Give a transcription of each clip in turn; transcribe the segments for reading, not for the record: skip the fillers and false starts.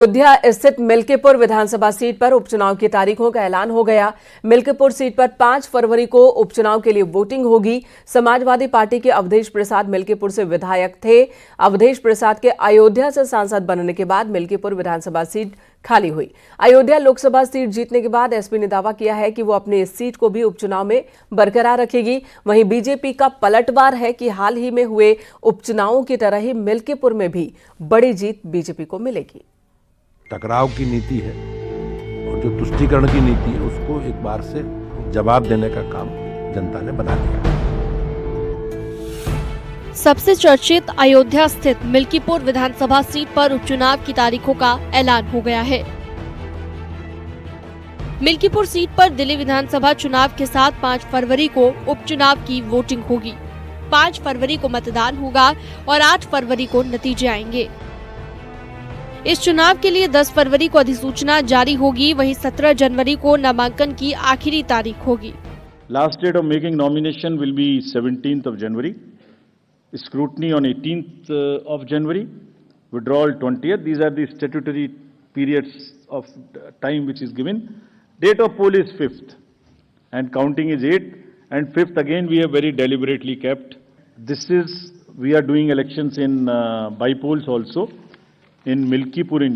अयोध्या स्थित मिल्कीपुर विधानसभा सीट पर उपचुनाव की तारीखों का ऐलान हो गया। मिल्कीपुर सीट पर 5 फरवरी को उपचुनाव के लिए वोटिंग होगी। समाजवादी पार्टी के अवधेश प्रसाद मिल्कीपुर से विधायक थे। अवधेश प्रसाद के अयोध्या से सांसद बनने के बाद मिल्कीपुर विधानसभा सीट खाली हुई। अयोध्या लोकसभा सीट जीतने के बाद एसपी ने दावा किया है कि वो अपनी इस सीट को भी उपचुनाव में बरकरार रखेगी। वहीं बीजेपी का पलटवार है कि हाल ही में हुए उपचुनावों की तरह ही मिल्कीपुर में भी बड़ी जीत बीजेपी को मिलेगी। टकराव की नीति है और जो तुष्टीकरण की नीति है उसको एक बार से जवाब देने का काम जनता ने बना लिया। सबसे चर्चित अयोध्या स्थित मिल्कीपुर विधानसभा सीट पर उपचुनाव की तारीखों का ऐलान हो गया है। मिल्कीपुर सीट पर दिल्ली विधानसभा चुनाव के साथ 5 फरवरी को उपचुनाव की वोटिंग होगी। 5 फरवरी को मतदान होगा और 8 फरवरी को नतीजे आएंगे। इस चुनाव के लिए 10 फरवरी को अधिसूचना जारी होगी। वहीं 17 जनवरी को नामांकन की आखिरी तारीख होगी। Last date of making nomination will be 17th of January. Scrutiny on 18th of January. Withdrawal 20th. These are the statutory periods of time which is given. Date of poll is 5th and counting is 8th and 5th again we have very deliberately kept. We are doing elections in by polls also. In Milkipur in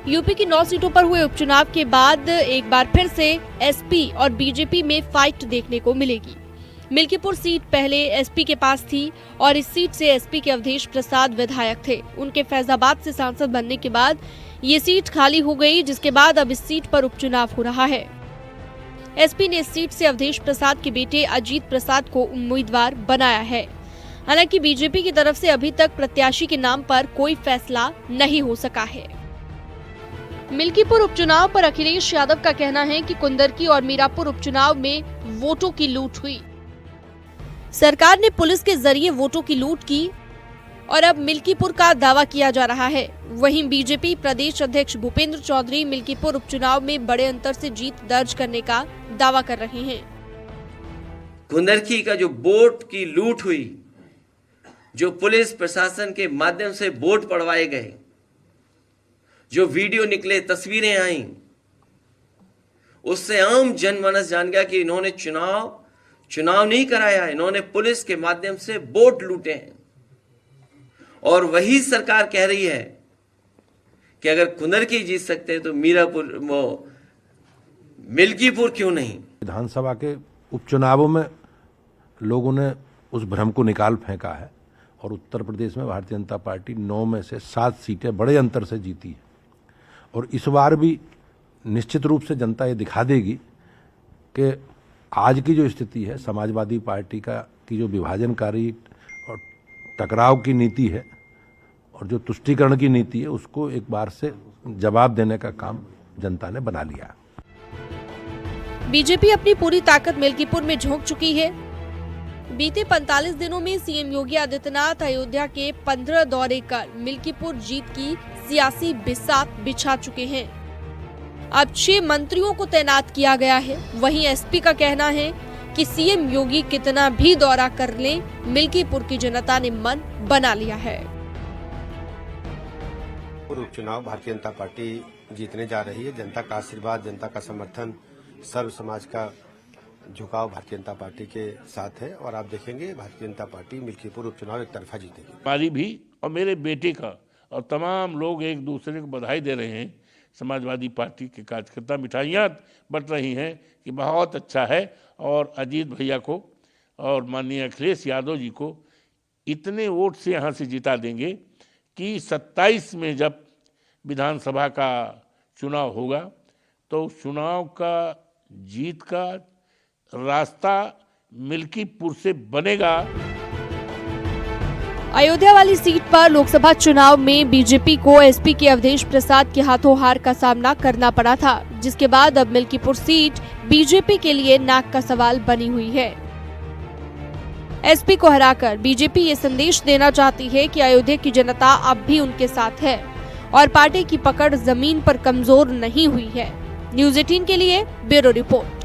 UP की 9 सीटों पर हुए उपचुनाव के बाद एक बार फिर से एसपी और बीजेपी में फाइट देखने को मिलेगी। मिल्कीपुर सीट पहले एसपी के पास थी और इस सीट से एसपी के अवधेश प्रसाद विधायक थे। उनके फैजाबाद से सांसद बनने के बाद ये सीट खाली हो गई, जिसके बाद अब इस सीट पर उपचुनाव हो रहा है। एसपी ने इस सीट से अवधेश प्रसाद के बेटे अजीत प्रसाद को उम्मीदवार बनाया है। हालांकि बीजेपी की तरफ से अभी तक प्रत्याशी के नाम पर कोई फैसला नहीं हो सका है। मिल्कीपुर उपचुनाव पर अखिलेश यादव का कहना है कि कुंदरकी और मीरापुर उपचुनाव में वोटों की लूट हुई। सरकार ने पुलिस के जरिए वोटों की लूट की और अब मिल्कीपुर का दावा किया जा रहा है। वहीं बीजेपी प्रदेश अध्यक्ष भूपेंद्र चौधरी मिल्कीपुर उपचुनाव में बड़े अंतर से जीत दर्ज करने का दावा कर रहे हैं। कुंदरकी का जो वोट की लूट हुई, जो पुलिस प्रशासन के माध्यम से वोट पड़वाए गए, जो वीडियो निकले, तस्वीरें आई, उससे आम जनमानस जान गया कि इन्होंने चुनाव नहीं कराया, इन्होंने पुलिस के माध्यम से वोट लूटे हैं। और वही सरकार कह रही है कि अगर कुंदरकी जीत सकते हैं तो मिल्कीपुर क्यों नहीं। विधानसभा के उपचुनावों में लोगों ने उस भ्रम को निकाल फेंका है और उत्तर प्रदेश में भारतीय जनता पार्टी 9 में से 7 सीटें बड़े अंतर से जीती है। और इस बार भी निश्चित रूप से जनता ये दिखा देगी कि आज की जो स्थिति है, समाजवादी पार्टी की जो विभाजनकारी और टकराव की नीति है और जो तुष्टीकरण की नीति है, उसको एक बार से जवाब देने का काम जनता ने बना लिया। बीजेपी अपनी पूरी ताकत मिल्कीपुर में झोंक चुकी है। बीते 45 दिनों में सीएम योगी आदित्यनाथ अयोध्या के 15 दौरे कर मिल्कीपुर जीत की सियासी बिसात बिछा चुके हैं। अब 6 मंत्रियों को तैनात किया गया है। वहीं एसपी का कहना है कि सीएम योगी कितना भी दौरा कर लें, मिल्कीपुर की जनता ने मन बना लिया है। उपचुनाव भारतीय जनता पार्टी जीतने जा रही है। जनता का आशीर्वाद, जनता का समर्थन, सर्व समाज का झुकाव भारतीय जनता पार्टी के साथ है और आप देखेंगे भारतीय जनता पार्टी मिल्कीपुर उपचुनाव एक तरफा जीतेगी। हमारी भी और मेरे बेटे का और तमाम लोग एक दूसरे को बधाई दे रहे हैं। समाजवादी पार्टी के कार्यकर्ता मिठाइयाँ बंट रही हैं कि बहुत अच्छा है और अजीत भैया को और माननीय अखिलेश यादव जी को इतने वोट से यहाँ से जिता देंगे कि 27 में जब विधानसभा का चुनाव होगा तो चुनाव का जीत का रास्ता मिल्कीपुर से बनेगा। अयोध्या वाली सीट पर लोकसभा चुनाव में बीजेपी को एसपी के अवधेश प्रसाद के हाथों हार का सामना करना पड़ा था, जिसके बाद अब मिल्कीपुर सीट बीजेपी के लिए नाक का सवाल बनी हुई है। एसपी को हराकर बीजेपी ये संदेश देना चाहती है कि अयोध्या की जनता अब भी उनके साथ है और पार्टी की पकड़ जमीन पर कमजोर नहीं हुई है। न्यूज़ 18 के लिए ब्यूरो रिपोर्ट।